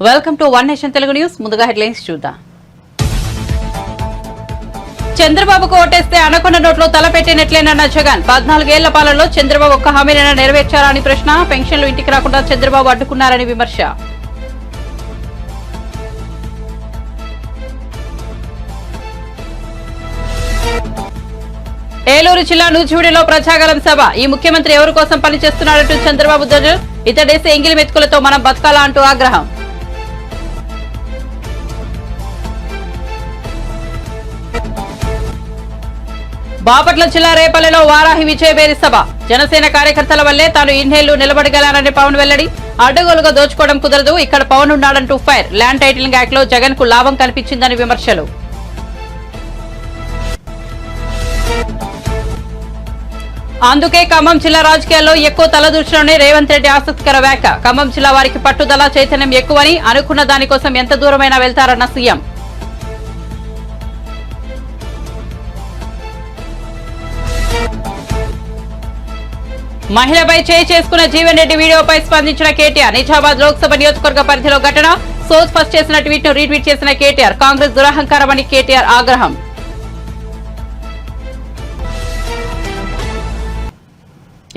Welcome to one nation Telugu news. ముందుగా headlines చూద్దాం. చంద్రబాబుకు ఓటేస్తే అనకొండ నోట్లో తలపెట్టినట్లేనన్న జగన్. 14 ఏళ్ల పాలనలో చంద్రబాబు ఒక్క హామీనైనా నెరవేర్చారా అని ప్రశ్న. పెన్షన్లు ఇంటికి రాకుండా చంద్రబాబు అడ్డుకున్నారని విమర్శ. ఏలూరు జిల్లా నూజివీడులో ప్రజాగలం సభ. ఈ ముఖ్యమంత్రి ఎవరి కోసం పనిచేస్తున్నాడంటూ చంద్రబాబు ధ్వజం. ఇతడేసే ఎంగిలి మెతుకులతో మనం బతకాలా అంటూ ఆగ్రహం. బాపట్ల జిల్లా రేపల్లెలో వారాహి విజయబేరి సభ. జనసేన కార్యకర్తల వల్లే తాను ఇన్నేళ్లు నిలబడగలనని పవన్ వెల్లడి. అడ్డగోలుగా దోచుకోవడం కుదరదు, ఇక్కడ పవన్ ఉన్నాడంటూ ఫైర్. ల్యాండ్ టైటిలింగ్ యాక్ట్ లో జగన్ కు లాభం కల్పించిందని విమర్శలు. అందుకే ఖమ్మం జిల్లా రాజకీయాల్లో ఎక్కువ తలదూర్చడంలోనే రేవంత్ రెడ్డి ఆసక్తికర వ్యాఖ్య. ఖమ్మం జిల్లా వారికి పట్టుదల చైతన్యం ఎక్కువని, అనుకున్న దానికోసం ఎంత దూరమైనా వెళ్తారన్న సీఎం. మహిళపై చేయి చేసుకున్న జీవన్ రెడ్డి వీడియోపై స్పందించిన కేటీఆర్. నిజామాబాద్ లోక్సభ నియోజకవర్గ పరిధిలో ఘటన. సోజ్ ఫస్ట్ చేసిన ట్వీట్ ను రీట్వీట్ చేసిన కేటీఆర్. కాంగ్రెస్ దురహంకారమని కేటీఆర్ ఆగ్రహం.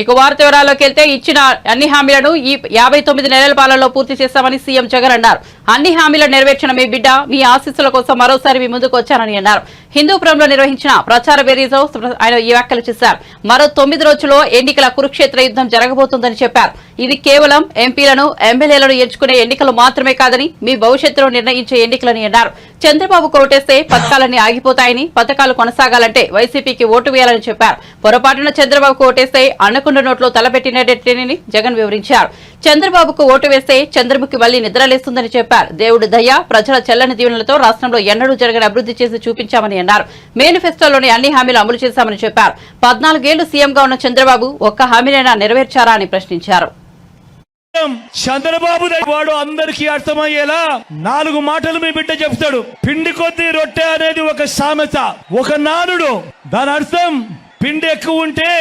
ఇక వార్త వివరాల్లోకి వెళ్తే ఇచ్చిన అన్ని హామీలను ఈ 59 నెలల పాలనలో పూర్తి చేస్తామని సీఎం జగన్ అన్నారు. అన్ని హామీలను నెరవేర్చిన మీ బిడ్డ మీ ఆశీస్సుల కోసం మరోసారి మీ ముందుకు వచ్చానని అన్నారు. హిందూపురంలో నిర్వహించిన ప్రచార బేరీలో ఆయన ఈ వ్యాఖ్యలు చేశారు. మరో 9 రోజుల్లో ఎన్నికల కురుక్షేత్ర యుద్ధం జరగబోతోందని చెప్పారు. ఇది కేవలం ఎంపీలను ఎమ్మెల్యేలను ఎంచుకునే ఎన్నికలు మాత్రమే కాదని, మీ భవిష్యత్తును నిర్ణయించే ఎన్నికలని అన్నారు. చంద్రబాబు ఓటేస్తే పథకాలన్నీ ఆగిపోతాయని, పథకాలు కొనసాగాలంటే వైసీపీకి ఓటు వేయాలని చెప్పారు. పొరపాటున చంద్రబాబుకు ఓటేస్తే అనకొండ నోట్లో తలపెట్టినట్లేనని జగన్ వివరించారు. చంద్రబాబుకు ఓటు వేస్తే చంద్రముఖి మళ్లీ నిద్రలేస్తుందని చెప్పారు. దేవుడి దయ, ప్రజల చెల్లని దీవెనలతో రాష్ట్రంలో ఎన్నడూ జరగని అభివృద్ధి చేసి చూపించామని అన్నారు. మేనిఫెస్టోలోని అన్ని హామీలు అమలు చేశామని చెప్పారు. 14 ఏళ్లు సీఎంగా ఉన్న చంద్రబాబు ఒక్క హామీనైనా నెరవేర్చారా అని ప్రశ్నించారు. చంద్రబాబు వాడు అందరికీ అర్థమయ్యేలా 4 మాటలు మీ బిడ్డ చెప్తాడు. పిండి కొద్ది రొట్టె అనేది ఒక సామెత, ఒక నానుడు. దాని అర్థం పిండి ఎక్కువ ఉంటే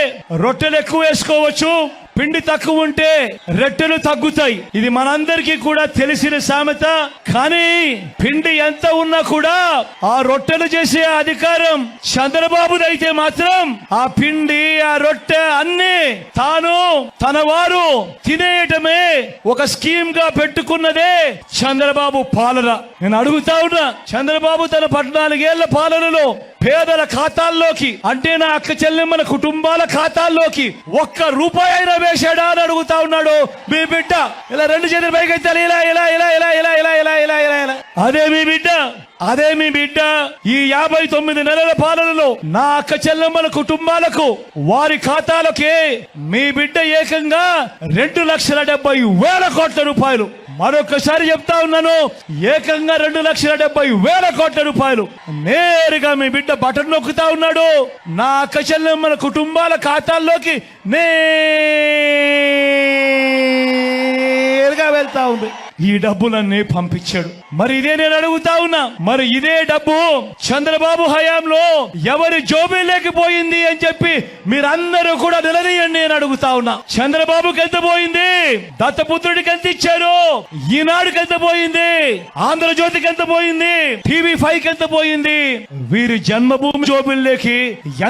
రొట్టెలు ఎక్కువ వేసుకోవచ్చు, పిండి తక్కువ ఉంటే రొట్టెలు తగ్గుతాయి. ఇది మనందరికీ కూడా తెలిసిన సామెత. కానీ పిండి ఎంత ఉన్నా కూడా ఆ రొట్టెలు చేసే అధికారం చంద్రబాబుదైతే మాత్రం ఆ పిండి ఆ రొట్టె అన్ని తాను తన వారు తినేయటమే ఒక స్కీమ్ గా పెట్టుకున్నదే చంద్రబాబు పాలన. నేను అడుగుతా ఉన్నా, చంద్రబాబు తన 14 ఏళ్ల పాలనలో పేదల ఖాతాల్లోకి, అంటే నా అక్క చెల్లెమ్మల కుటుంబాల ఖాతాల్లోకి ఒక్క రూపాయి అయినా వేశాడా అని అడుగుతా ఉన్నాడు మీ బిడ్డ. ఇలా 2 చేతులు పైకి ఎత్తాలి, ఇలా ఇలా ఇలా ఇలా ఇలా ఇలా ఇలా ఇలా ఇలా ఇలా. అదే మీ బిడ్డ, అదే మీ బిడ్డ ఈ 59 నెలల పాలనలో నా అక్క చెల్లెమ్మల కుటుంబాలకు వారి ఖాతాలకే మీ బిడ్డ ఏకంగా 2,70,000 కోట్ల రూపాయలు. మరొకసారి చెప్తా ఉన్నాను, ఏకంగా 2,70,000 కోట్ల రూపాయలు నేరుగా మీ బిడ్డ బటన్ నొక్కుతా ఉన్నాడు. నా అక్క చెల్లెమ్మల కుటుంబాల ఖాతాల్లోకి నేరుగా వెళ్తా ఉంది. ఈ డబ్బులన్నీ పంపించాడు. మరి ఇదే నేను అడుగుతా ఉన్నా, మరి ఇదే డబ్బు చంద్రబాబు హయాంలో ఎవరి జోబీలోకి పోయింది అని చెప్పి మీరందరూ కూడా నిలదీయండి అని అడుగుతా ఉన్నా. చంద్రబాబుకి ఎంత పోయింది? దత్తపుత్రుడికి ఎంత ఇచ్చారు? ఈనాడుకి ఎంత పోయింది? ఆంధ్రజ్యోతికి ఎంత పోయింది? TV5కి ఎంత పోయింది? వీరి జన్మభూమి జోబీల్లోకి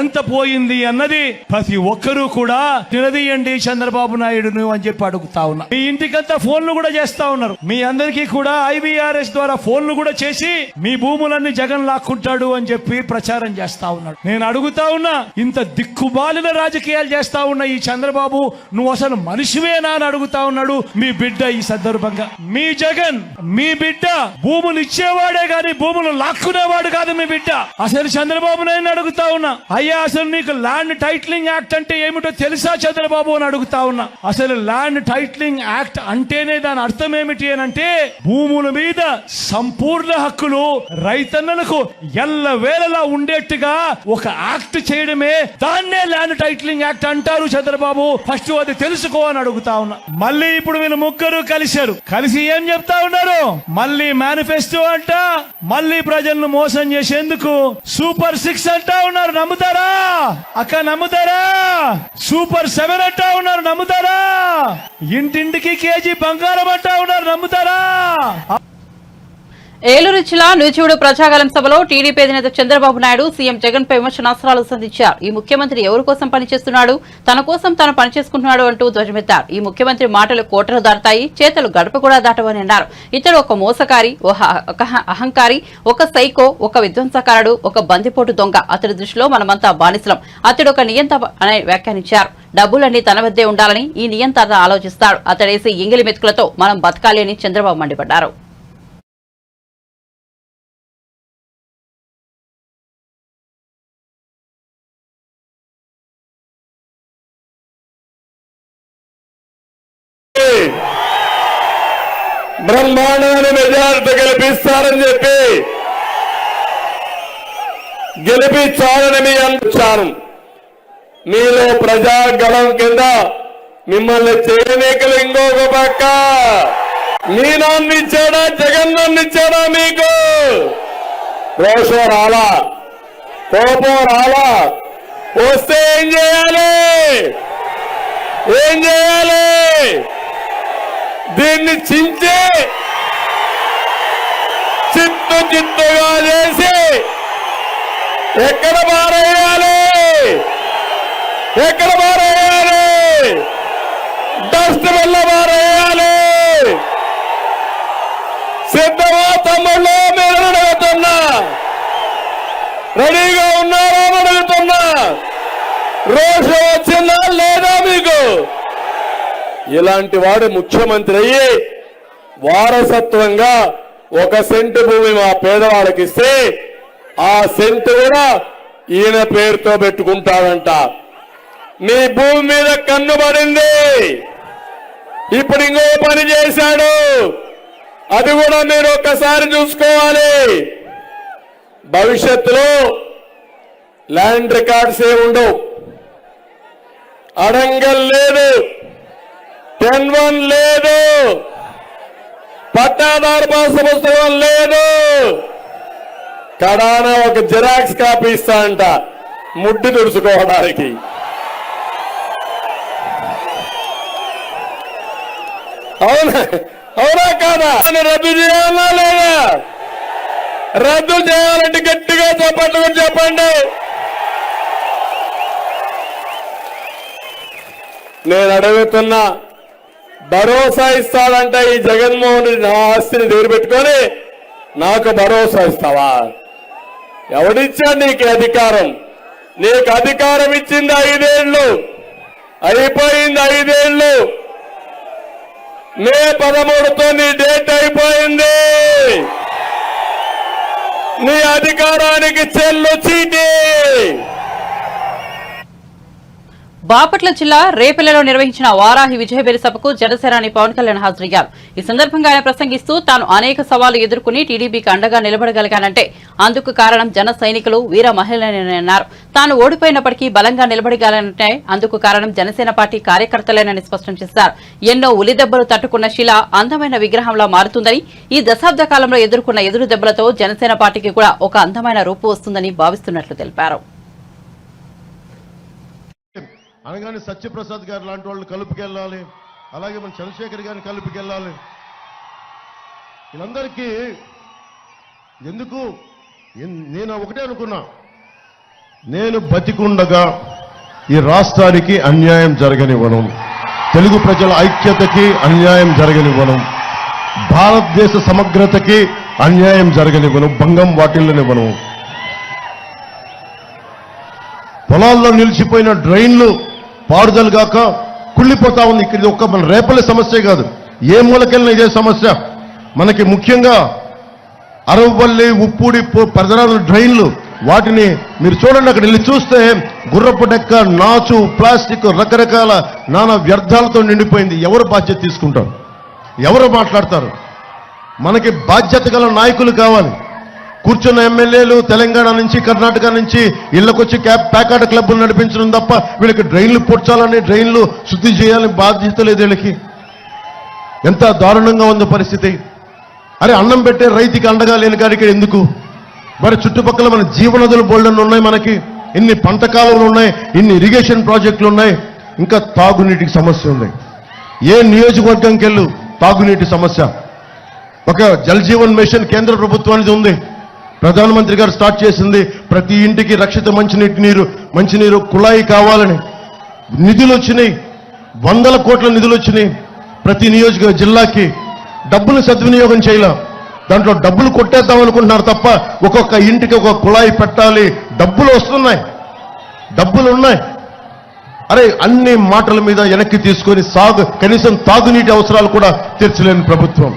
ఎంత పోయింది అన్నది ప్రతి ఒక్కరూ కూడా నిలదీయండి చంద్రబాబు నాయుడును అని చెప్పి అడుగుతా ఉన్నా. మీ ఇంటికంతా ఫోన్లు కూడా చేస్తా ఉన్నారు. మీ అందరికీ కూడా IVRS ద్వారా ఫోన్లు కూడా చేసి మీ భూములన్నీ జగన్ లాక్కుంటాడు అని చెప్పి ప్రచారం చేస్తా ఉన్నాడు. నేను అడుగుతా ఉన్నా, ఇంత దిక్కుమాలిన రాజకీయాలు చేస్తా ఉన్న ఈ చంద్రబాబు నువ్వు అసలు మనిషివేనా అని అడుగుతా ఉన్నాడు మీ బిడ్డ. ఈ సందర్భంగా మీ జగన్, మీ బిడ్డ భూములు ఇచ్చేవాడే గాని భూములు లాక్కునేవాడు కాదు మీ బిడ్డ. అసలు చంద్రబాబు నాయుడు అడుగుతా ఉన్నా, అయ్యా అసలు నీకు ల్యాండ్ టైటిలింగ్ యాక్ట్ అంటే ఏమిటో తెలుసా చంద్రబాబు అని అడుగుతా ఉన్నా. అసలు ల్యాండ్ టైటిలింగ్ యాక్ట్ అంటేనే దాని అర్థం ఏమిటి అంటే భూముల మీద సంపూర్ణ హక్కులు రైతన్నలకు ఎల్లవేళలా ఉండేట్టుగా ఒక యాక్ట్ చేయడమే, దాన్నే ల్యాండ్ టైటిలింగ్ యాక్ట్ అంటారు చంద్రబాబు. ఫస్ట్ అది తెలుసుకో అని అడుగుతా ఉన్నా. మళ్ళీ ఇప్పుడు వీళ్ళు ముగ్గురు కలిసి ఏం చెప్తా ఉన్నారు? మళ్ళీ మేనిఫెస్టో అంట, మళ్ళీ ప్రజలను మోసం చేసేందుకు సూపర్ 6 అంటా ఉన్నారు. నమ్ముతారా అక్క? నమ్ముతారా? సూపర్ 7 అంటా ఉన్నారు. నమ్ముతారా? ఇంటింటికి కేజీ బంగారం అంటా ఉన్నారు. నమ్ముతారా? ఏలూరు జిల్లా నూజివీడు ప్రజాగలం సభలో టీడీపీ అధినేత చంద్రబాబు నాయుడు సీఎం జగన్ పై విమర్శనాస్త్రాలు సంధించారు. ఈ ముఖ్యమంత్రి ఎవరి కోసం పనిచేస్తున్నాడు, తన కోసం తాను పనిచేసుకుంటున్నాడు అంటూ ధ్వజమెత్తారు. ఈ ముఖ్యమంత్రి మాటలు కోటలు దాటుతాయి, చేతలు గడప కూడా దాటవని అన్నారు. ఇతడు ఒక మోసకారి, ఒక అహంకారి, ఒక సైకో, ఒక విధ్వంసకారుడు, ఒక బందిపోటు దొంగ. అతడి దృష్టిలో మనమంతా బానిసలం. అతడు ఒక నియంత అని వ్యాఖ్యానించారు. డబ్బులన్నీ తన వద్దే ఉండాలని ఈ నియంత ఆలోచిస్తాడు. అతడేసి ఎంగిలి మెతుకులతో మనం బతకాలి అని చంద్రబాబు మండిపడ్డారు. బ్రహ్మాండమైన మెజారిటీ గెలిపిస్తారని చెప్పి గెలిపించాలని మీ అంటాను. మీలో ప్రజాగళం కింద మిమ్మల్ని చేయనీకలు ఇంకొక పక్క మీ నాన్న ఇచ్చాడా, జగన్ నాన్న ఇచ్చాడా? మీకు రోషం రాలా, కోపం రాలా? వస్తే ఏం చేయాలి? ఏం చేయాలి? దీన్ని చించి చిత్తుగా చేసి ఎక్కడ మారేయాలి? ఎక్కడ మారేయాలి? డస్ట్ వల్ల మారేయాలి. సిద్ధమా తమ్ముళ్ళు? మీరు అడుగుతున్నా, రెడీగా ఉన్నారా అని అడుగుతున్నా. రోషం వచ్చిందా లేదా మీకు? ఇలాంటి వాడు ముఖ్యమంత్రి అయ్యి వారసత్వంగా 1 సెంటు భూమి మా పేదవాళ్ళకి ఇస్తే ఆ సెంటు కూడా ఈయన పేరుతో పెట్టుకుంటాడంట. మీ భూమి మీద కన్ను పడింది. ఇప్పుడు ఇంకో పని చేశాడు, అది కూడా మీరు ఒక్కసారి చూసుకోవాలి. భవిష్యత్తులో ల్యాండ్ రికార్డ్స్ ఏముండవు, అడంగల్ లేదు, 10-1 లేదు, పట్టాదారు పాస్ పుస్తకం లేదు. కడాన ఒక జిరాక్స్ కాపీ ఇస్తా అంట ముడ్డి తుడుచుకోవడానికి. అవునా కాదా? రద్దు చేయాలా లేదా? రద్దు చేయాలంటే గట్టిగా చెప్పండి. నేను అడుగుతున్నా, భరోసా ఇస్తాడంట ఈ జగన్మోహన్ రెడ్డి. నా ఆస్తిని దగ్గర పెట్టుకొని నాకు భరోసా ఇస్తావా? ఎవడిచ్చాడు నీకు అధికారం? నీకు అధికారం ఇచ్చింది 5 ఏళ్ళు, అయిపోయింది 5 ఏళ్ళు. మే 13తో నీ డేట్ అయిపోయింది. నీ అధికారానికి చెల్లు చీటి. బాపట్ల జిల్లా రేపల్లెలో నిర్వహించిన వారాహి విజయబేరి సభకు జనసేనాని పవన్ కళ్యాణ్ హాజరయ్యారు. ఈ సందర్భంగా ఆయన ప్రసంగిస్తూ తాను అనేక సవాళ్లు ఎదుర్కొని టీడీపీకి అండగా నిలబడగలిగానంటే అందుకు కారణం జన సైనికులు, వీర మహిళలేనని అన్నారు. తాను ఓడిపోయినప్పటికీ బలంగా నిలబడగలనంటే అందుకు కారణం జనసేన పార్టీ కార్యకర్తలేనని స్పష్టం చేశారు. ఎన్నో ఉలిదెబ్బలు తట్టుకున్న శిల అందమైన విగ్రహంలా మారుతుందని, ఈ దశాబ్ద కాలంలో ఎదుర్కొన్న ఎదురు దెబ్బలతో జనసేన పార్టీకి కూడా ఒక అందమైన రూపు వస్తుందని భావిస్తున్నట్లు తెలిపారు. అనగానే సత్యప్రసాద్ గారు లాంటి వాళ్ళు కలుపుకెళ్ళాలి, అలాగే మన చంద్రశేఖర్ గారిని కలుపుకెళ్ళాలి. వీళ్ళందరికీ ఎందుకు? నేను ఒకటే అనుకున్నా, నేను బతికుండగా ఈ రాష్ట్రానికి అన్యాయం జరగనివ్వను, తెలుగు ప్రజల ఐక్యతకి అన్యాయం జరగనివ్వను, భారతదేశ సమగ్రతకి అన్యాయం జరగనివ్వను, భంగం వాటిల్లనివ్వను. పొలాల్లో నిలిచిపోయిన డ్రైన్లు పారుదల గాక కుళ్ళిపోతా ఉంది. ఇక్కడ ఒక్క మన రేపల్లె సమస్య కాదు, ఏ మూలకెళ్ళిన ఇదే సమస్య. మనకి ముఖ్యంగా అరవపల్లి, ఉప్పూడి పరిసరాల డ్రైన్లు, వాటిని మీరు చూడండి. అక్కడ వెళ్ళి చూస్తే గుర్రపు డెక్క, నాచు, ప్లాస్టిక్, రకరకాల నానా వ్యర్థాలతో నిండిపోయింది. ఎవరు బాధ్యత తీసుకుంటారు? ఎవరు మాట్లాడతారు? మనకి బాధ్యత గల నాయకులు కావాలి. కూర్చున్న ఎమ్మెల్యేలు తెలంగాణ నుంచి, కర్ణాటక నుంచి ఇళ్లకొచ్చి ప్యాకాట క్లబ్లు నడిపించడం తప్ప వీళ్ళకి డ్రైన్లు పొడ్చాలని, డ్రైన్లు శుద్ధి చేయాలని బాధ్యత లేదు వీళ్ళకి. ఎంత దారుణంగా ఉంది పరిస్థితి. అరే, అన్నం పెట్టే రైతుకి అండగా లేని కాడికి ఎందుకు? మరి చుట్టుపక్కల మన జీవనదులు బోల్డన్ ఉన్నాయి, మనకి ఇన్ని పంట కాలువలు ఉన్నాయి, ఇన్ని ఇరిగేషన్ ప్రాజెక్టులు ఉన్నాయి, ఇంకా తాగునీటికి సమస్య ఉంది. ఏ నియోజకవర్గంకి వెళ్ళు తాగునీటి సమస్య. ఒక జల్ జీవన్ మిషన్ కేంద్ర ప్రభుత్వానికి ఉంది, ప్రధానమంత్రి గారు స్టార్ట్ చేసింది. ప్రతి ఇంటికి రక్షిత మంచినీరు కుళాయి కావాలని నిధులు వచ్చినాయి, 100 కోట్ల నిధులు వచ్చినాయి. ప్రతి నియోజక జిల్లాకి డబ్బులు సద్వినియోగం చేయలేం. దాంట్లో డబ్బులు కొట్టేద్దాం అనుకుంటున్నారు తప్ప ఒక్కొక్క ఇంటికి ఒక కుళాయి పెట్టాలి, డబ్బులు వస్తున్నాయి, డబ్బులు ఉన్నాయి. అరే అన్ని మాటల మీద వెనక్కి తీసుకొని కనీసం తాగునీటి అవసరాలు కూడా తీర్చలేని ప్రభుత్వం.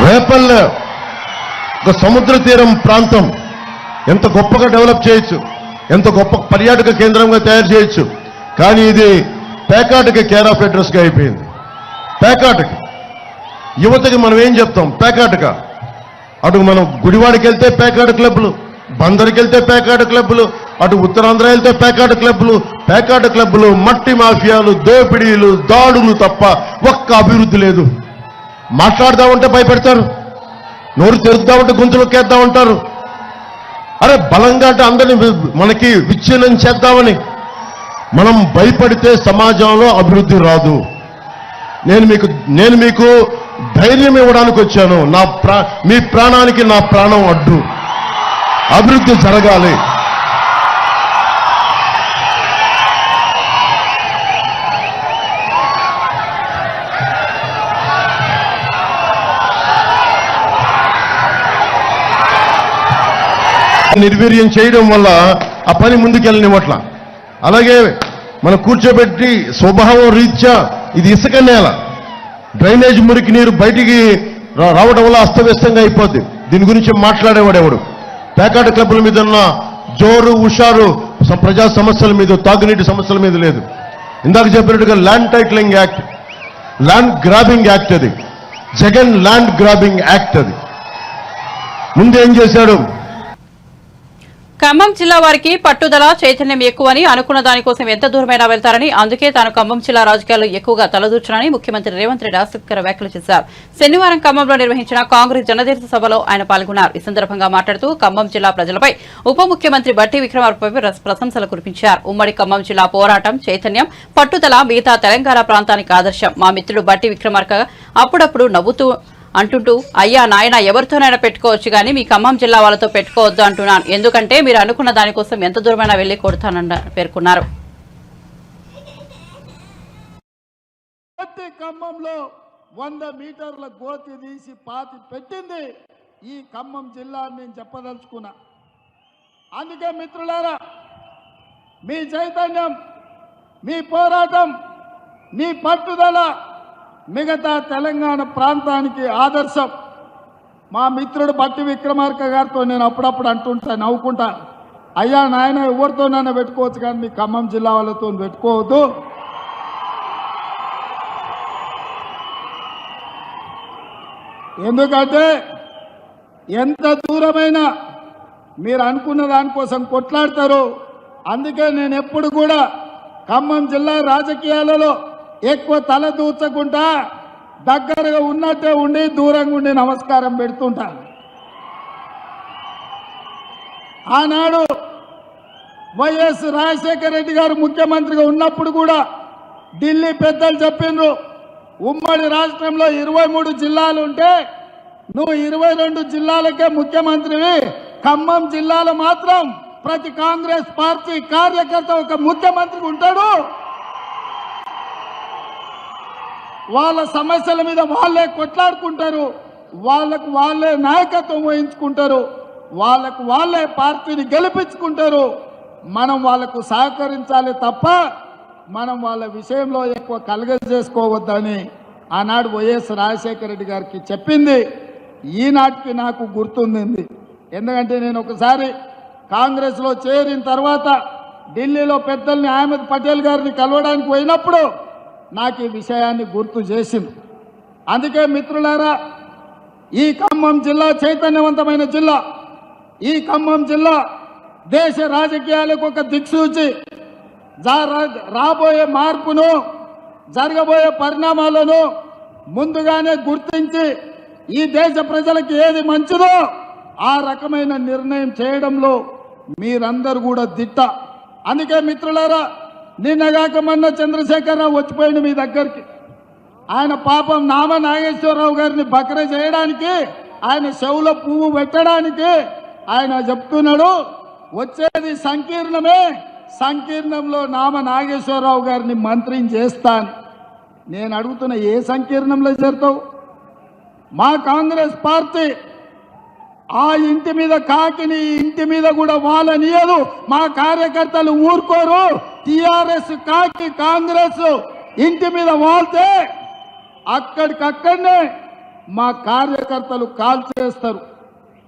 రేపల్లె ఒక సముద్ర తీరం ప్రాంతం ఎంత గొప్పగా డెవలప్ చేయొచ్చు, ఎంత గొప్ప పర్యాటక కేంద్రంగా తయారు చేయొచ్చు. కానీ ఇది పేకాటకి కేర్ ఆఫ్ అడ్రస్గా అయిపోయింది. పేకాటకి యువతకి మనం ఏం చెప్తాం? పేకాటక. అటు మనం గుడివాడికి వెళ్తే పేకాట క్లబ్లు, బందరికి వెళ్తే పేకాట క్లబ్లు, అటు ఉత్తరాంధ్ర వెళ్తే పేకాట క్లబ్లు, మట్టి మాఫియాలు, దోపిడీలు, దాడులు తప్ప ఒక్క అభివృద్ధి లేదు. మాట్లాడదామంటే భయపెడతారు, నోరు తెరుద్దామంటే గొంతులు కేద్దామంటారు. అరే బలంగా అంటే అందరినీ మనకి విచ్ఛిన్నం చేద్దామని. మనం భయపడితే సమాజంలో అభివృద్ధి రాదు. నేను మీకు ధైర్యం ఇవ్వడానికి వచ్చాను. మీ ప్రాణానికి నా ప్రాణం అడ్డు. అభివృద్ధి జరగాలి. నిర్వీర్యం చేయడం వల్ల ఆ పని ముందుకెళ్ళనివ్వట్ల. అలాగే మనం కూర్చోబెట్టి స్వభావం రీత్యా ఇది ఇసుక నేల, డ్రైనేజ్ మురికి నీరు బయటికి రావడం వల్ల అస్తవ్యస్తంగా అయిపోద్ది. దీని గురించి మాట్లాడేవాడు ఎవడు? పేకాట క్లబ్ల మీద ఉన్న జోరు హుషారు ప్రజా సమస్యల మీద, తాగునీటి సమస్యల మీద లేదు. ఇందాక చెప్పినట్టుగా land titling act, land grabbing act, అది జగన్ ల్యాండ్ గ్రాబింగ్ యాక్ట్. అది ముందు ఏం చేశాడు? ఖమ్మం జిల్లా వారికి పట్టుదల చైతన్యం ఎక్కువని, అనుకున్న దానికోసం ఎంత దూరమైనా వెళ్తారని, అందుకే తాను ఖమ్మం జిల్లా రాజకీయాల్లో ఎక్కువగా తలదూర్చునని ముఖ్యమంత్రి రేవంత్ రెడ్డి ఆసక్తికర వ్యాఖ్యలు చేశారు. శనివారం ఖమ్మంలో నిర్వహించిన కాంగ్రెస్ జనదేశ సభలో ఆయన పాల్గొన్నారు. ఈ సందర్భంగా మాట్లాడుతూ ఖమ్మం జిల్లా ప్రజలపై ఉప ముఖ్యమంత్రి బట్టి విక్రమార్కపై ప్రశంసలు కురిపించారు. ఉమ్మడి ఖమ్మం జిల్లా పోరాటం, చైతన్యం, పట్టుదల మిగతా తెలంగాణ ప్రాంతానికి ఆదర్శం. మా మిత్రుడు బట్టి విక్రమార్క అప్పుడప్పుడు నవ్వుతూ అంటుంటూ, అయ్యా నాయన ఎవరితోనైనా పెట్టుకోవచ్చు కానీ మీ ఖమ్మం జిల్లా వాళ్ళతో పెట్టుకోవద్దు అంటున్నాను. ఎందుకంటే మీరు అనుకున్న దానికోసం ఎంత దూరమైనా వెళ్లి కొడతానని పేర్కొన్నారు. ఖమ్మంలో 100 మీటర్ల గోతి తీసి పాతి పెట్టింది ఈ ఖమ్మం జిల్లా అని నేను చెప్పదలుచుకున్నా. అందుకే మిత్రులారా, మీ చైతన్యం, మీ పోరాటం, మీ పట్టుదల మిగతా తెలంగాణ ప్రాంతానికి ఆదర్శం. మా మిత్రుడు బట్టి విక్రమార్క గారితో నేను అప్పుడప్పుడు అంటుంటా, నవ్వుకుంటా, అయ్యా నాయన ఎవరితోనైనా పెట్టుకోవచ్చు కానీ మీ ఖమ్మం జిల్లా వాళ్ళతో పెట్టుకోవద్దు. ఎందుకంటే ఎంత దూరమైనా మీరు అనుకున్న దానికోసం కొట్లాడతారు. అందుకే నేను ఎప్పుడు కూడా ఖమ్మం జిల్లా రాజకీయాలలో ఎక్కువ తల దూచకుండా దగ్గరగా ఉన్నట్టే ఉండి దూరంగా ఉండి నమస్కారం పెడుతుంటాను. ఆనాడు వైఎస్ రాజశేఖర రెడ్డి గారు ముఖ్యమంత్రిగా ఉన్నప్పుడు కూడా ఢిల్లీ పెద్దలు చెప్పిండ్రు, ఉమ్మడి రాష్ట్రంలో 23 జిల్లాలు ఉంటే నువ్వు 22 జిల్లాలకే ముఖ్యమంత్రివి, ఖమ్మం జిల్లాలో మాత్రం ప్రతి కాంగ్రెస్ పార్టీ కార్యకర్త ఒక ముఖ్యమంత్రి ఉంటాడు, వాళ్ళ సమస్యల మీద వాళ్ళే కొట్లాడుకుంటారు, వాళ్ళకు వాళ్ళే నాయకత్వం వహించుకుంటారు, వాళ్ళకు వాళ్ళే పార్టీని గెలిపించుకుంటారు. మనం వాళ్ళకు సహకరించాలి తప్ప మనం వాళ్ళ విషయంలో ఎక్కువ కలగజేసుకోవద్దని ఆనాడు వైఎస్ రాజశేఖర రెడ్డి గారికి చెప్పింది ఈనాటికి నాకు గుర్తుంది. ఎందుకంటే నేను ఒకసారి కాంగ్రెస్లో చేరిన తర్వాత ఢిల్లీలో పెద్దల్ని అహ్మద్ పటేల్ గారిని కలవడానికి పోయినప్పుడు నాకు ఈ విషయాన్ని గుర్తు చేసింది. అందుకే మిత్రులారా, ఈ ఖమ్మం జిల్లా చైతన్యవంతమైన జిల్లా. ఈ ఖమ్మం జిల్లా దేశ రాజకీయాలకు ఒక దిక్సూచి. రాబోయే మార్పును, జరగబోయే పరిణామాలను ముందుగానే గుర్తించి ఈ దేశ ప్రజలకు ఏది మంచిదో ఆ రకమైన నిర్ణయం చేయడంలో మీరందరూ కూడా దిట్ట. అందుకే మిత్రులారా, నిన్నగాక మొన్న చంద్రశేఖరరావు వచ్చిపోయింది మీ దగ్గరికి. ఆయన పాపం నామ నాగేశ్వరరావు గారిని బకర చేయడానికి, ఆయన చెవులో పువ్వు పెట్టడానికి ఆయన చెప్తున్నాడు వచ్చేది సంకీర్ణమే, సంకీర్ణంలో నామ నాగేశ్వరరావు గారిని మంత్రిని చేస్తాను. నేను అడుగుతున్న ఏ సంకీర్ణంలో చేరుతావు? మా కాంగ్రెస్ పార్టీ ఆ ఇంటి మీద కాకిని ఇంటి మీద కూడా వాళ్ళనియదు. మా కార్యకర్తలు ఊరుకోరు. టిఆర్ఎస్ కాకి కాంగ్రెస్ ఇంటి మీద వాళ్తే అక్కడికక్కడనే మా కార్యకర్తలు కాల్ చేస్తారు.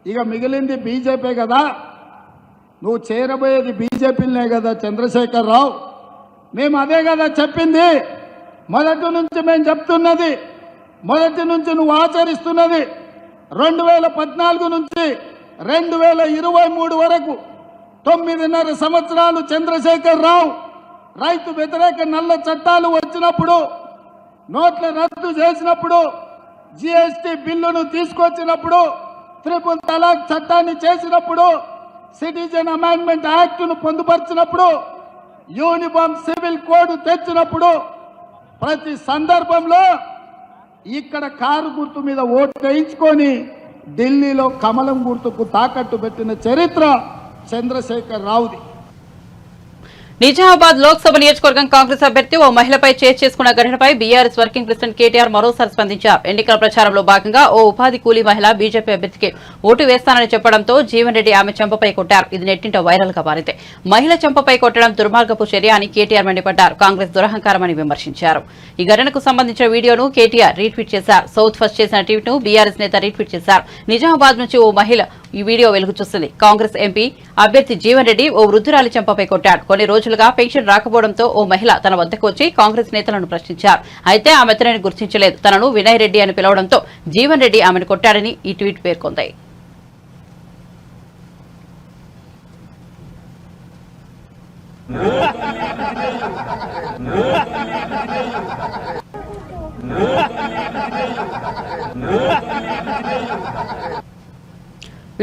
ఇక మిగిలింది బీజేపీ కదా, నువ్వు చేరబోయేది బీజేపీలనే కదా చంద్రశేఖరరావు. మేము అదే కదా చెప్పింది మొదటి నుంచి. మేము చెప్తున్నది మొదటి నుంచి నువ్వు ఆచరిస్తున్నది. 2014 నుంచి 2023 వరకు 9.5 సంవత్సరాలు చంద్రశేఖరరావు రైతు వ్యతిరేక నల్ల చట్టాలు వచ్చినప్పుడు, నోట్ల రద్దు చేసినప్పుడు, జిఎస్టీ బిల్లును తీసుకొచ్చినప్పుడు, ట్రిపుల్ తలాక్ చట్టాన్ని చేసినప్పుడు, సిటిజన్ అమెండ్మెంట్ యాక్ట్ను పొందుపరిచినప్పుడు, యూనిఫామ్ సివిల్ కోడ్ తెచ్చినప్పుడు, ప్రతి సందర్భంలో ఇక్కడ కారు గుర్తు మీద ఓటు వేయించుకొని ఢిల్లీలో కమలం గుర్తుకు తాకట్టు పెట్టిన చరిత్ర చంద్రశేఖరరావుది. నిజామాబాద్ లోక్సభ నియోజకవర్గం కాంగ్రెస్ అభ్యర్థి ఓ మహిళపై చేసుకున్న ఘటనపై బీఆర్ఎస్ వర్కింగ్ ప్రెసిడెంట్ కేటీఆర్ మరోసారి స్పందించారు. ఎన్నికల ప్రచారంలో భాగంగా ఓ ఉపాధి కూలీ మహిళ బీజేపీ అభ్యర్థికి ఓటు వేస్తానని చెప్పడంతో జీవన్ రెడ్డి ఆమె చెంపపై కొట్టారు. ఇది నెట్టింట వైరల్ గా మారింది. మహిళ చెంపపై కొట్టడం దుర్మార్గపు చర్య అని కేటీఆర్ మండిపడ్డారు. కాంగ్రెస్ దురహంకారమని విమర్శించారు. ఈ ఘటనకు సంబంధించిన వీడియోను కేటీఆర్ రీట్వీట్ చేశారు. సౌత్ ఫస్ట్ చేసిన ట్వీట్ ను బీఆర్ఎస్ నేత రీట్వీట్ చేశారు. నిజామాబాద్ నుంచి ఓ మహిళ ఈ వీడియో వెలుగు చూస్తుంది. కాంగ్రెస్ ఎంపీ అభ్యర్థి జీవన్ రెడ్డి ఓ వృద్ధురాలి చెంపపై కొట్టాడు. కొన్ని రోజులుగా పెన్షన్ రాకపోవడంతో ఓ మహిళ తన వద్దకు వచ్చి కాంగ్రెస్ నేతలను ప్రశ్నించారు. అయితే ఆమె అతనిని గుర్తించలేదు. తనను వినయ్ రెడ్డి అని పిలవడంతో జీవన్ రెడ్డి ఆమెను కొట్టాడని ఈ ట్వీట్ పేర్కొంది.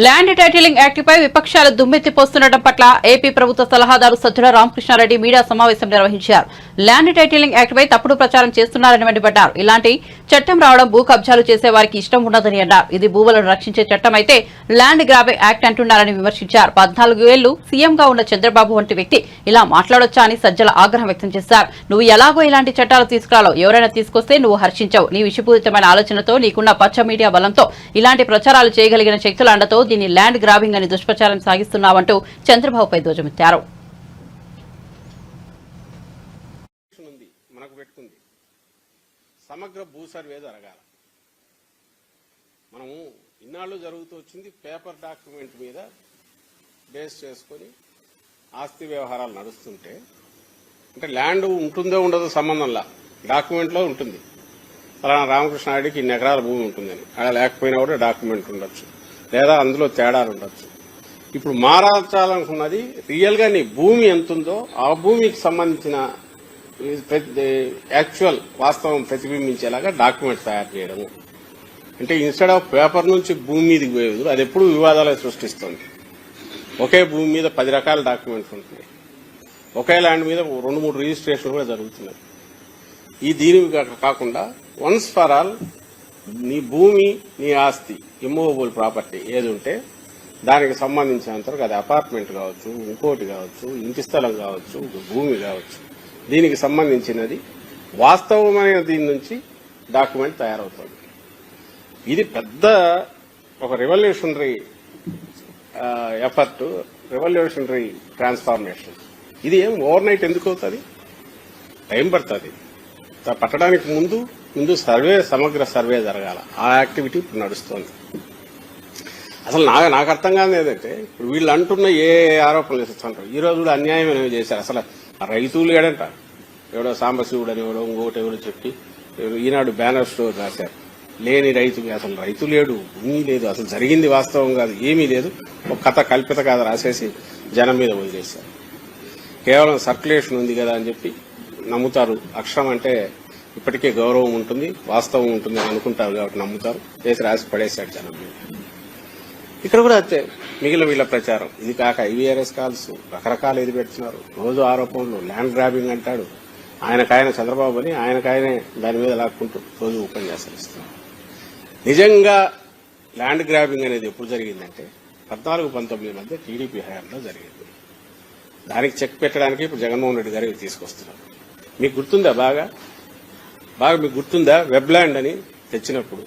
ల్యాండ్ టైటిలింగ్ యాక్ట్పై విపక్షాలు దుమ్మెత్తిపోస్తుండటం పట్ల ఏపీ ప్రభుత్వ సలహాదారు సజ్జల రామకృష్ణారెడ్డి మీడియా సమావేశం నిర్వహించారు. ల్యాండ్ టైటిలింగ్ యాక్ట్పై తప్పుడు ప్రచారం చేస్తున్నారని మండిపడ్డారు. ఇలాంటి చట్టం రావడం భూ కబ్జాలు చేసే వారికి ఇష్టం ఉండదని అన్నారు. ఇది భూములను రక్షించే చట్టం అయితే ల్యాండ్ గ్రాబింగ్ యాక్ట్ అంటున్నారని విమర్శించారు. 14 ఏళ్లు సీఎంగా ఉన్న చంద్రబాబు వంటి వ్యక్తి ఇలా మాట్లాడొచ్చా అని సజ్జల ఆగ్రహం వ్యక్తం చేశారు. నువ్వు ఎలాగో ఇలాంటి చట్టాలు తీసుకురాలో, ఎవరైనా తీసుకొస్తే నువ్వు హర్షించవు. నీ విషపూరితమైన ఆలోచనతో, నీకున్న పచ్చ మీడియా బలంతో, ఇలాంటి ప్రచారాలు చేయగలిగిన శక్తుల అండతో దీన్ని ల్యాండ్ గ్రాబింగ్ అని దుష్ప్రచారం సాగిస్తున్నావంటూ చంద్రబాబుపై ధ్వజమెత్తారు. సమగ్ర భూ సర్వే జరగాల. మనము ఇన్నాళ్ళు జరుగుతూ వచ్చింది పేపర్ డాక్యుమెంట్ మీద బేస్ చేసుకొని ఆస్తి వ్యవహారాలు నడుస్తుంటే, అంటే ల్యాండ్ ఉంటుందో ఉండదో సంబంధంలా డాక్యుమెంట్లో ఉంటుంది. ఫలానా రామకృష్ణారెడ్డికి ఇన్ని ఎకరాల భూమి ఉంటుందని, అలా లేకపోయినా కూడా డాక్యుమెంట్ ఉండొచ్చు, లేదా అందులో తేడాలు ఉండొచ్చు. ఇప్పుడు మారాల్చాలనుకున్నది రియల్ గా నీ భూమి ఎంతుందో ఆ భూమికి సంబంధించిన యాక్చువల్ వాస్తవం ప్రతిబింబించేలాగా డాక్యుమెంట్ తయారు చేయడము. అంటే ఇన్స్టెడ్ ఆఫ్ పేపర్ నుంచి భూమి మీదకి పోయేది అది ఎప్పుడు వివాదాలు సృష్టిస్తుంది. ఒకే భూమి మీద 10 రకాల డాక్యుమెంట్స్ ఉంటున్నాయి. ఒకే ల్యాండ్ మీద 2-3 రిజిస్ట్రేషన్ కూడా జరుగుతున్నాయి. ఈ దీని కాకుండా వన్స్ ఫర్ ఆల్ నీ భూమి, నీ ఆస్తి, ఇమ్మూవబుల్ ప్రాపర్టీ ఏది ఉంటే దానికి సంబంధించినంతవరకు అది అపార్ట్మెంట్ కావచ్చు, ఇంకోటి కావచ్చు, ఇంటి స్థలం కావచ్చు, భూమి కావచ్చు, దీనికి సంబంధించినది వాస్తవమైన దీని నుంచి డాక్యుమెంట్ తయారవుతుంది. ఇది పెద్ద ఒక రెవల్యూషనరీ ఎఫర్ట్, రెవల్యూషనరీ ట్రాన్స్ఫార్మేషన్. ఇది ఏం ఓవర్ నైట్ ఎందుకు అవుతుంది? టైం పడుతుంది. పట్టడానికి ముందు సర్వే, సమగ్ర సర్వే జరగాల. ఆ యాక్టివిటీ ఇప్పుడు నడుస్తోంది. అసలు నాకు అర్థం కాదు ఏదంటే, ఇప్పుడు వీళ్ళు అంటున్న ఏ ఆరోపణలు చేస్తుంటారు. ఈ రోజు కూడా అన్యాయం అనేవి చేశారు. అసలు ఆ రైతులు ఏడంట, ఎవడో సాంబశివుడు అని ఎవడో ఇంకోటి ఎవరో చెప్పి ఈనాడు బ్యానర్ స్టోర్ రాశారు. లేని రైతు, అసలు రైతు లేడు, భూమి లేదు, అసలు జరిగింది వాస్తవం కాదు, ఏమీ లేదు, ఒక కథ కల్పిత కథ రాసేసి జనం మీద వదిలేశారు. కేవలం సర్క్యులేషన్ ఉంది కదా అని చెప్పి నమ్ముతారు. అక్షరం అంటే ఇప్పటికే గౌరవం ఉంటుంది, వాస్తవం ఉంటుంది అని అనుకుంటారు కాబట్టి నమ్ముతారు. చేసి రాసి పడేశాడు జనం మీద. ఇక్కడ కూడా అంతే. మిగిలిన వీళ్ళ ప్రచారం ఇది కాక IVRS కాల్స్ రకరకాలు ఏది పెడుతున్నారు, రోజు ఆరోపణలు, ల్యాండ్ గ్రాబింగ్ అంటాడు, ఆయనకాయన చంద్రబాబు అని ఆయనకాయనే దాని మీద లాక్కుంటూ రోజు ఉపన్యాసాలు ఇస్తున్నారు. నిజంగా ల్యాండ్ గ్రాబింగ్ అనేది ఎప్పుడు జరిగిందంటే 14-19 మధ్య టీడీపీ హయాంలో జరిగింది. దానికి చెక్ పెట్టడానికి ఇప్పుడు జగన్మోహన్ రెడ్డి గారు తీసుకొస్తున్నారు. మీకు గుర్తుందా? బాగా మీకు గుర్తుందా? వెబ్ల్యాండ్ అని తెచ్చినప్పుడు,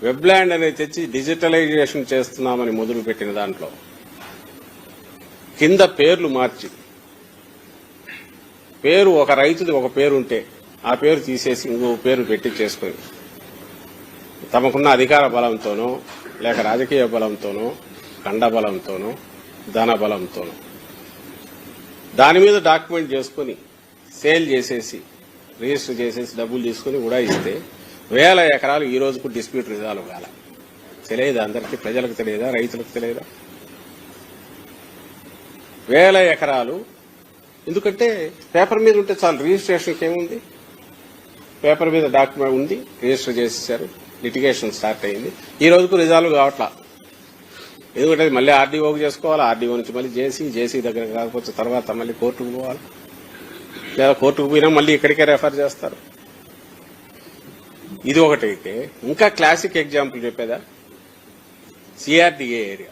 వెబ్ల్యాండ్ అనేది తెచ్చి డిజిటలైజేషన్ చేస్తున్నామని మొదలుపెట్టిన దాంట్లో కింద పేర్లు మార్చి, పేరు ఒక రైతుది ఒక పేరు ఉంటే ఆ పేరు తీసేసి ఇంకో పేరు పెట్టి చేసుకొని తమకున్న అధికార బలంతోనో లేక రాజకీయ బలంతోనో కండ బలంతోనో ధన బలంతోనో దాని మీద డాక్యుమెంట్ చేసుకుని సేల్ చేసేసి రిజిస్టర్ చేసేసి డబ్బులు తీసుకుని కూడా ఇస్తే 1000 ఎకరాలు ఈ రోజుకు డిస్ప్యూట్ రిజాల్వ్ కాల. తెలియదా? అందరికీ ప్రజలకు తెలియదా? రైతులకు తెలియదా? 1000 ఎకరాలు ఎందుకంటే పేపర్ మీద ఉంటే చాలు. రిజిస్ట్రేషన్కి ఏముంది? పేపర్ మీద డాక్యుమెంట్ ఉంది, రిజిస్టర్ చేసేసారు, లిటిగేషన్ స్టార్ట్ అయింది. ఈ రోజుకు రిజాల్వ్ కావట్లా. ఎందుకంటే మళ్ళీ ఆర్డీఓకి చేసుకోవాలి, ఆర్డీఓ నుంచి మళ్ళీ జేసీ దగ్గర కాకపోతే తర్వాత మళ్ళీ కోర్టుకు పోవాలి, లేదా కోర్టుకు పోయినా మళ్ళీ ఇక్కడికే రెఫర్ చేస్తారు. ఇది ఒకటైతే ఇంకా క్లాసిక్ ఎగ్జాంపుల్ చెప్పేదా? CRDA ఏరియా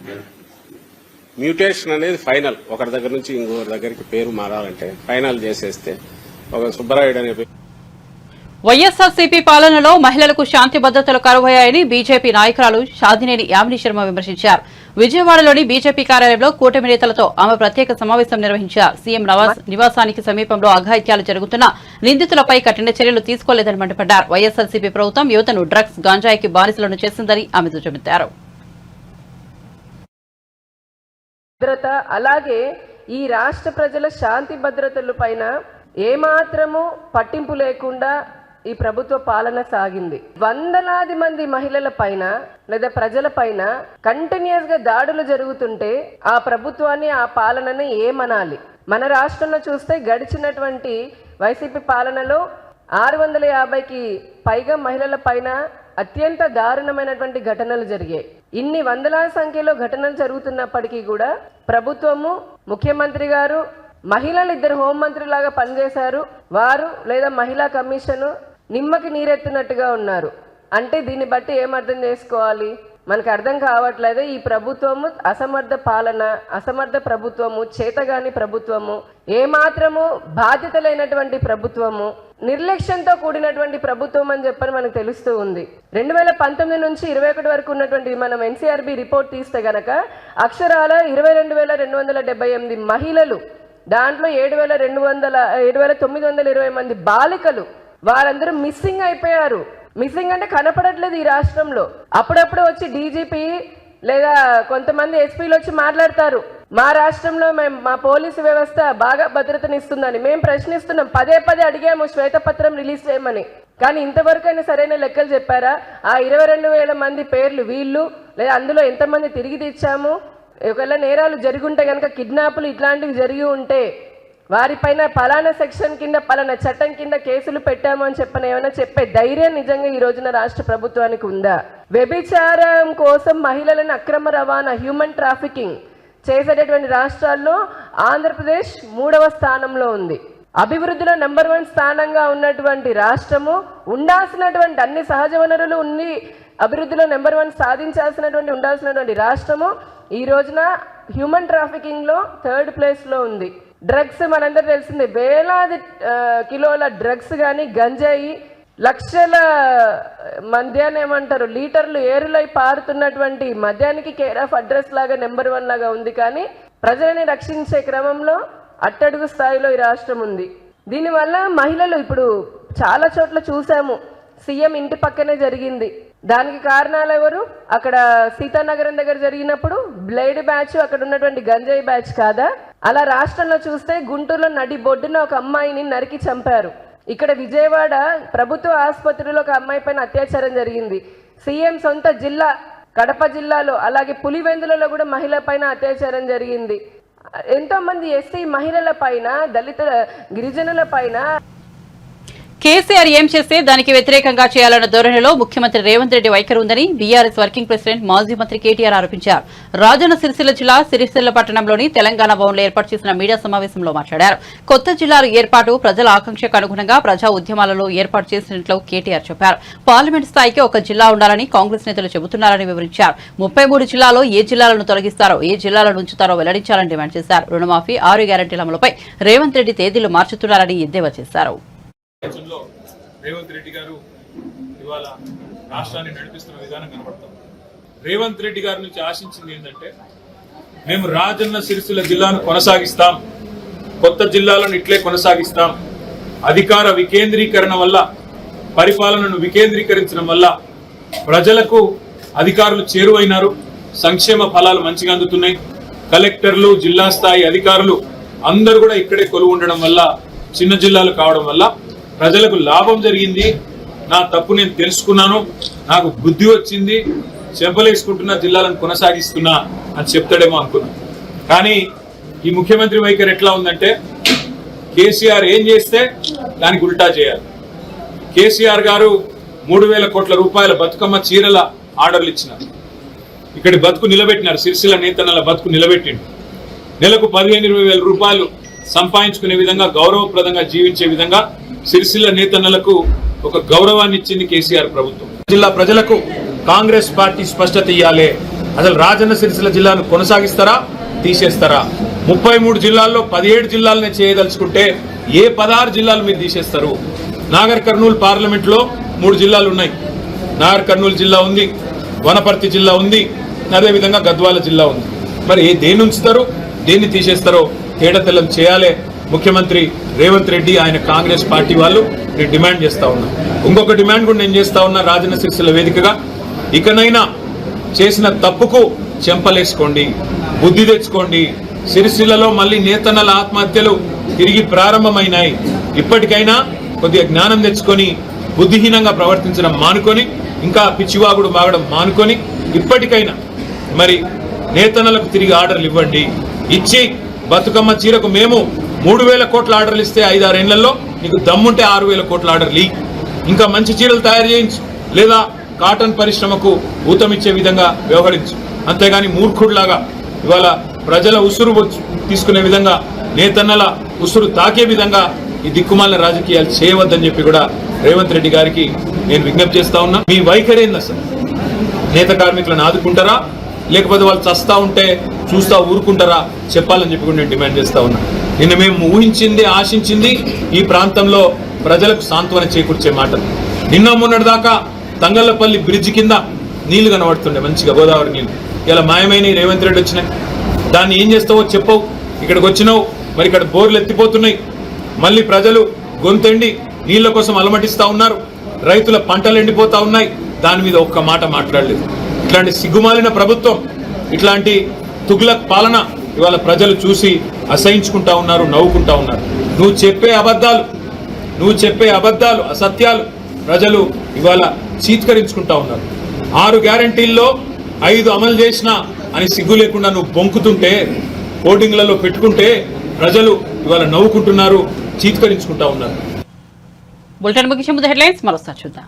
మ్యూటేషన్ అనేది ఫైనల్. ఒకరి దగ్గర నుంచి ఇంకొకరి దగ్గరికి పేరు మారాలంటే ఫైనల్ చేసేస్తే ఒక సుబ్బరాయుడు అనే పేరు. వైఎస్ఆర్సీపీ పాలనలో మహిళలకు శాంతి భద్రతలు కరువయ్యాయని బీజేపీ నాయకురాలు షాదినేని యామిని శర్మ విమర్శించారు. విజయవాడలోని బీజేపీ కార్యాలయంలో కూటమి నేతలతో ఆమె ప్రత్యేక సమావేశం నిర్వహించారు. సీఎం నివాసానికి సమీపంలో అఘాయిత్యాలు జరుగుతున్నా నిందితులపై కఠిన చర్యలు తీసుకోలేదని మండిపడ్డారు. వైఎస్ఆర్సీపీ ప్రభుత్వం యువతను డ్రగ్స్, గాంజాయికి బానిసలను చేసిందని ఆమె దుయ్యబట్టారు. భద్రత అలాగే ఈ రాష్ట్ర ప్రజల శాంతి భద్రతల పైన ఏమాత్రము పట్టింపు లేకుండా ఈ ప్రభుత్వ పాలన సాగింది. వందలాది మంది మహిళల పైన లేదా ప్రజల పైన కంటిన్యూస్ గా దాడులు జరుగుతుంటే ఆ ప్రభుత్వాన్ని, ఆ పాలనని ఏమనాలి? మన రాష్ట్రంలో చూస్తే గడిచినటువంటి వైసీపీ పాలనలో 650కి పైగా మహిళల పైన అత్యంత దారుణమైనటువంటి ఘటనలు జరిగాయి. ఇన్ని వందలాది సంఖ్యలో ఘటనలు జరుగుతున్నప్పటికీ కూడా ప్రభుత్వము, ముఖ్యమంత్రి గారు మహిళలు 2 హోంమంత్రిలాగా పనిచేశారు. వారు లేదా మహిళా కమిషను నిమ్మకి నీరెత్తినట్టుగా ఉన్నారు. అంటే దీన్ని బట్టి ఏమర్థం చేసుకోవాలి? మనకు అర్థం కావట్లేదు. ఈ ప్రభుత్వము అసమర్థ పాలన, అసమర్థ ప్రభుత్వము, చేతగాని ప్రభుత్వము, ఏమాత్రము బాధ్యత లేనటువంటి ప్రభుత్వము, నిర్లక్ష్యంతో కూడినటువంటి ప్రభుత్వం అని చెప్పని మనకు తెలుస్తూ ఉంది. 2019 నుంచి 21 వరకు ఉన్నటువంటి మనం NCRB రిపోర్ట్ తీస్తే గనక అక్షరాల 22,278 మహిళలు, దాంట్లో 7,920 మంది బాలికలు, వారందరూ మిస్సింగ్ అయిపోయారు. మిస్సింగ్ అంటే కనపడట్లేదు ఈ రాష్ట్రంలో. అప్పుడప్పుడు వచ్చి డీజీపీ లేదా కొంతమంది ఎస్పీలు వచ్చి మాట్లాడతారు, మా రాష్ట్రంలో మా పోలీసు వ్యవస్థ బాగా భద్రతనిస్తుందని. మేము ప్రశ్నిస్తున్నాం, పదే అడిగాము శ్వేతపత్రం రిలీజ్ చేయమని. కానీ ఇంతవరకైనా సరైన లెక్కలు చెప్పారా? ఆ 22,000 మంది పేర్లు వీళ్ళు, లేదా అందులో ఎంతమంది తిరిగి తెచ్చాము? ఒకవేళ నేరాలు జరిగి ఉంటే కనుక, కిడ్నాపులు ఇట్లాంటివి జరిగి ఉంటే వారిపైన పలానా సెక్షన్ కింద, పలానా చట్టం కింద కేసులు పెట్టాము అని చెప్పని ఏమైనా చెప్పే ధైర్యం నిజంగా ఈ రోజున రాష్ట్ర ప్రభుత్వానికి ఉందా? వ్యభిచారం కోసం మహిళలను అక్రమ రవాణా, హ్యూమన్ ట్రాఫికింగ్ చేసేటటువంటి రాష్ట్రాల్లో ఆంధ్రప్రదేశ్ 3వ స్థానంలో ఉంది. అభివృద్ధిలో నెంబర్ 1 స్థానంగా ఉన్నటువంటి రాష్ట్రము, ఉండాల్సినటువంటి అన్ని సహజ వనరులు ఉండి అభివృద్ధిలో నెంబర్ 1 సాధించాల్సినటువంటి ఉండాల్సినటువంటి రాష్ట్రము ఈ రోజున హ్యూమన్ ట్రాఫికింగ్ లో 3rd ప్లేస్లో ఉంది. డ్రగ్స్ మనందరూ తెలిసిందే, వేలాది కిలోల డ్రగ్స్ కానీ, గంజాయి, లక్షల మద్యాన్ని ఏమంటారు లీటర్లు ఏరులై పారుతున్నటువంటి మద్యానికి కేర్ ఆఫ్ అడ్రస్ లాగా నెంబర్ 1 లాగా ఉంది. కానీ ప్రజలని రక్షించే క్రమంలో అట్టడుగు స్థాయిలో ఈ రాష్ట్రం ఉంది. దీనివల్ల మహిళలు ఇప్పుడు చాలా చోట్ల చూసాము, సీఎం ఇంటి పక్కనే జరిగింది. దానికి కారణాలు ఎవరు? అక్కడ సీతానగరం దగ్గర జరిగినప్పుడు బ్లేడ్ బ్యాచ్, అక్కడ ఉన్నటువంటి గంజాయి బ్యాచ్ కాదా? అలా రాష్ట్రంలో చూస్తే గుంటూరులో నడి బొడ్డున ఒక అమ్మాయిని నరికి చంపారు. ఇక్కడ విజయవాడ ప్రభుత్వ ఆసుపత్రిలో ఒక అమ్మాయి పైన అత్యాచారం జరిగింది. సీఎం సొంత జిల్లా కడప జిల్లాలో, అలాగే పులివెందులలో కూడా మహిళ పైన అత్యాచారం జరిగింది. ఎంతో మంది ఎస్సీ మహిళల పైన, దళిత గిరిజనుల పైన కేసీఆర్ ఏం చేస్తే దానికి వ్యతిరేకంగా చేయాలన్న ధోరణిలో ముఖ్యమంత్రి రేవంత్ రెడ్డి వైఖరి ఉందని బీఆర్ఎస్ వర్కింగ్ ప్రెసిడెంట్ మాజీ మంత్రి కేటీఆర్ ఆరోపించారు. రాజన్న సిరిసిల్ల జిల్లా సిరిసిల్ల పట్టణంలోని తెలంగాణ భవన్లో ఏర్పాటు చేసిన మీడియా సమావేశంలో మాట్లాడారు. కొత్త జిల్లాల ఏర్పాటు ప్రజల ఆకాంక్షకు అనుగుణంగా ప్రజా ఉద్యమాలలో ఏర్పాటు చేసినట్లు కేటీఆర్ చెప్పారు. పార్లమెంట్ స్థాయికి ఒక జిల్లా ఉండాలని కాంగ్రెస్ నేతలు చెబుతున్నారని వివరించారు. 33 జిల్లాలో ఏ జిల్లాలను తొలగిస్తారో ఏ జిల్లాలను ఉంచుతారో వెల్లడించాలని డిమాండ్ చేశారు. రుణమాఫీ 6 గ్యారెంటీల అమలుపై రేవంత్ రెడ్డి తేదీలు మార్చుతున్నారని ఎద్దేవా చేశారు. రేవంత్ రెడ్డి గారు ఇవాళ రాష్ట్రాన్ని నడిపిస్తున్న విధానం కనబడతాం. రేవంత్ రెడ్డి గారి నుంచి ఆశించింది ఏంటంటే మేము రాజన్న సిరిసిల్ల జిల్లాను కొనసాగిస్తాం, కొత్త జిల్లాలను ఇట్లే కొనసాగిస్తాం, అధికార వికేంద్రీకరణ వల్ల పరిపాలనను వికేంద్రీకరించడం వల్ల ప్రజలకు అధికారులు చేరువైనారు, సంక్షేమ ఫలాలు మంచిగా అందుతున్నాయి, కలెక్టర్లు జిల్లా స్థాయి అధికారులు అందరూ కూడా ఇక్కడే కొలువు ఉండడం వల్ల చిన్న జిల్లాలు కావడం వల్ల ప్రజలకు లాభం జరిగింది, నా తప్పు నేను తెలుసుకున్నాను, నాకు బుద్ధి వచ్చింది, చెంపలేసుకుంటున్న జిల్లాలను కొనసాగిస్తున్నా అని చెప్తాడేమో అనుకున్నా. కానీ ఈ ముఖ్యమంత్రి వైఖరి ఎట్లా ఉందంటే కేసీఆర్ ఏం చేస్తే దానికి ఉల్టా చేయాలి. కేసీఆర్ గారు 3,000 కోట్ల రూపాయల బతుకమ్మ చీరల ఆర్డర్లు ఇచ్చినారు. ఇక్కడి బతుకు నిలబెట్టినారు, సిరిసిల్ల నేతన్నల బతుకు నిలబెట్టిండు. నెలకు 15-20 వేల రూపాయలు సంపాదించుకునే విధంగా గౌరవప్రదంగా జీవించే విధంగా సిరిసిల్ల నేతన్నలకు ఒక గౌరవాన్ని ఇచ్చింది కేసీఆర్ ప్రభుత్వం. జిల్లా ప్రజలకు కాంగ్రెస్ పార్టీ స్పష్టత ఇయ్యాలి. అసలు రాజన్న సిరిసిల్ల జిల్లాను కొనసాగిస్తారా, తీసేస్తారా? 33 జిల్లాల్లో 17 జిల్లాలనే చేయదలుచుకుంటే ఏ 16 జిల్లాలు మీరు తీసేస్తారు? నాగర్ కర్నూలు పార్లమెంట్ లో 3 జిల్లాలు ఉన్నాయి. నాగర్ కర్నూలు జిల్లా ఉంది, వనపర్తి జిల్లా ఉంది, అదేవిధంగా గద్వాల జిల్లా ఉంది. మరి దేన్ని ఉంచుతారు, దేన్ని తీసేస్తారో తేడతెల్లం చేయాలి ముఖ్యమంత్రి రేవంత్ రెడ్డి, ఆయన కాంగ్రెస్ పార్టీ వాళ్ళు. నేను డిమాండ్ చేస్తా ఉన్నా, ఇంకొక డిమాండ్ కూడా నేను చేస్తా ఉన్నా రాజన్న సిరిసిల్ల వేదికగా, ఇకనైనా చేసిన తప్పుకు చెంపలేసుకోండి, బుద్ధి తెచ్చుకోండి. సిరిసిల్లలో మళ్ళీ నేతన్నల ఆత్మహత్యలు తిరిగి ప్రారంభమైనాయి. ఇప్పటికైనా కొద్దిగా జ్ఞానం తెచ్చుకొని బుద్ధిహీనంగా ప్రవర్తించడం మానుకొని, ఇంకా పిచ్చివాగుడు మాగడం మానుకొని ఇప్పటికైనా మరి నేతన్నలకు తిరిగి ఆర్డర్లు ఇవ్వండి. ఇచ్చి బతుకమ్మ చీరకు మేము 3,000 కోట్ల ఆర్డర్లు ఇస్తే 5-6 ఏళ్లలో నీకు దమ్ముంటే 6,000 కోట్ల ఆర్డర్లు ఇ, ఇంకా మంచి చీరలు తయారు చేయించు, లేదా కాటన్ పరిశ్రమకు ఊతమిచ్చే విధంగా వ్యవహరించు. అంతేగాని మూర్ఖుడిలాగా ఇవాళ ప్రజల ఉసురు తీసుకునే విధంగా, నేతన్నల ఉసురు తాకే విధంగా ఈ దిక్కుమాలిన రాజకీయాలు చేయవద్దని చెప్పి కూడా రేవంత్ రెడ్డి గారికి నేను విజ్ఞప్తి చేస్తా ఉన్నా. మీ వైఖరి ఏంది అసలు? నేత కార్మికులను ఆదుకుంటారా, లేకపోతే వాళ్ళు చస్తా ఉంటే చూస్తా ఊరుకుంటారా చెప్పాలని చెప్పి కూడా నేను డిమాండ్ చేస్తా ఉన్నా. నిన్న మేము ఊహించింది, ఆశించింది ఈ ప్రాంతంలో ప్రజలకు సాంత్వన చేకూర్చే మాటలు. నిన్న మొన్నటి దాకా తంగళ్లపల్లి బ్రిడ్జ్ కింద నీళ్లు కనబడుతుండే మంచిగా, గోదావరి నీళ్లు. ఇలా మాయమైన రేవంత్ రెడ్డి వచ్చినాయి. దాన్ని ఏం చేస్తావో చెప్పవు. ఇక్కడికి వచ్చినావు, మరి ఇక్కడ బోర్లు ఎత్తిపోతున్నాయి, మళ్ళీ ప్రజలు గొంతెండి నీళ్ల కోసం అలమటిస్తా ఉన్నారు, రైతుల పంటలు ఎండిపోతా ఉన్నాయి. దాని మీద ఒక్క మాట మాట్లాడలేదు. ఇట్లాంటి సిగ్గుమాలిన ప్రభుత్వం, ఇట్లాంటి తుగ్లక్ పాలన ఇవాళ ప్రజలు చూసి అసహించుకుంటా ఉన్నారు, నవ్వుకుంటా ఉన్నారు. నువ్వు చెప్పే అబద్ధాలు, అసత్యాలు ప్రజలు ఇవాళ చీత్కరించుకుంటా ఉన్నారు. 6 గ్యారంటీల్లో 5 అమలు చేసినా అని సిగ్గు లేకుండా నువ్వు బొంకుతుంటే, హోర్డింగ్లలో పెట్టుకుంటే ప్రజలు ఇవాళ నవ్వుకుంటున్నారు, చీత్కరించుకుంటా ఉన్నారు. బులెటిన్ ముగించే ముందు హెడ్లైన్స్ మరోసారి చూద్దాం.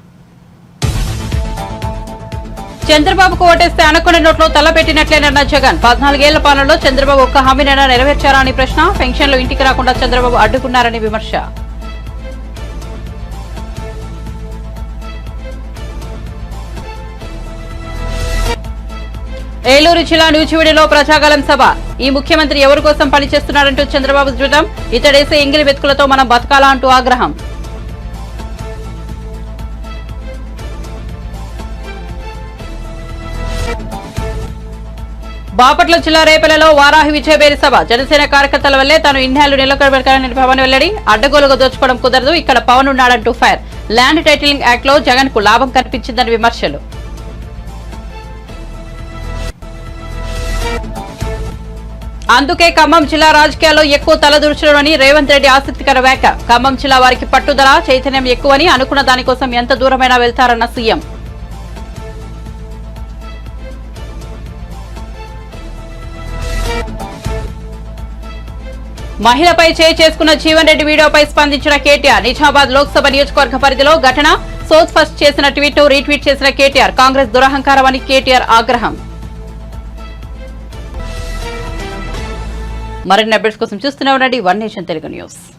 చంద్రబాబుకు ఓటేస్తే అనకొండ నోట్లో తలపెట్టినట్లేనన్న జగన్. 14 ఏళ్ల పాలనలో చంద్రబాబు ఒక్క హామీనైనా నెరవేర్చారా అని ప్రశ్న. పెన్షన్లు ఇంటికి రాకుండా చంద్రబాబు అడ్డుకున్నారని విమర్శ. ఏలూరు జిల్లా నూజివీడులో ప్రజాగలం సభ. ఈ ముఖ్యమంత్రి ఎవరి కోసం పనిచేస్తున్నారంటూ చంద్రబాబు ధ్రువం. ఇతడేసే ఎంగిలి వెతుకులతో మనం బతకాలా అంటూ ఆగ్రహం. బాపట్ల జిల్లా రేపలలో వారాహి విజయబేరి సభ. జనసేన కార్యకర్తల వల్లే తాను ఇన్నేళ్లు నిలకడబెట్టాలని పవన్ వెల్లడి. అడ్డగోలుగా దోచుకోవడం కుదరదు, ఇక్కడ పవన్ ఉన్నాడంటూ ఫైర్. ల్యాండ్ టైటిలింగ్ యాక్ట్ లో జగన్ కు లాభం కనిపించిందని విమర్శలు. అందుకే ఖమ్మం జిల్లా రాజకీయాల్లో ఎక్కువ తలదూర్చడమని రేవంత్ రెడ్డి ఆసక్తికర వ్యాఖ్య. ఖమ్మం జిల్లా వారికి పట్టుదల, చైతన్యం ఎక్కువని, అనుకున్న దానికోసం ఎంత దూరమైనా వెళ్తారన్న సీఎం. మహిళపై చేసుకున్న జీవన్ రెడ్డి వీడియోపై స్పందించిన కేటీఆర్. నిజామాబాద్ లోక్సభ నియోజకవర్గ పరిధిలో ఘటన సోత్ ఫస్ట్ చేసిన ట్వీట్ రీట్వీట్ చేసిన కేటీఆర్. కాంగ్రెస్ దురహంకారం అని కేటీఆర్ ఆగ్రహం. మరిన్ని అప్డేట్స్ కోసం చూస్తూనే ఉండండి వన్ నేషన్ తెలుగు న్యూస్.